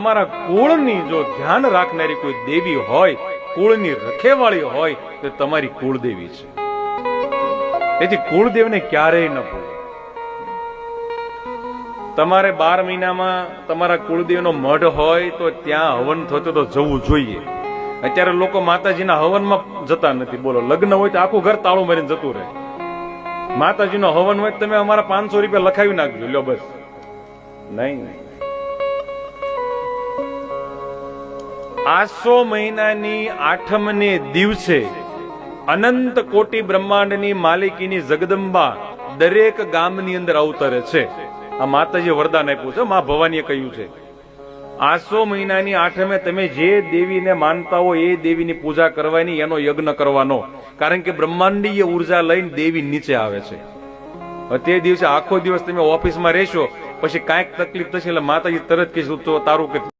તમારા કુળની જો ધ્યાન રાખનારી કોઈ દેવી હોય, કુળની રખેવાળી હોય, તો તમારી કુળદેવી છે. તેથી કુળદેવને ક્યારેય ન ભૂલો. તમારે 12 મહિનામાં તમારા કુળદેવનો મઢ હોય તો ત્યાં હવન થતો તો જવું જોઈએ. અત્યારે લોકો માતાજીના હવનમાં જતા નથી. બોલો, લગ્ન હોય તો આખું ઘર તાળું મારીને જતું રહે. માતાજીનો હવન હોય તમે અમારા 500 રૂપિયા લખાવી નાખજો, લ્યો બસ. નહીં, આસો મહિનાની 8મને દિવસે અનંત કોટી બ્રહ્માંડની માલિકીની જગદંબા દરેક ગામની અંદર અવતરે છે. આ માતાજી વરદાન આપ્યું છે, મા ભવાનીએ કહ્યું છે. આસો મહિનાની 8મે તમે જે દેવીને માનતા હો એ દેવીની પૂજા કરવાની, એનો યજ્ઞ કરવાનો. કારણ કે બ્રહ્માંડીય ઉર્જા લઈને દેવી નીચે આવે છે. તે દિવસે આખો દિવસ તમે ઓફિસમાં રહેશો, પછી કાંઈક તકલીફ થશે એટલે માતાજી તરત કહીશું તો તારું કે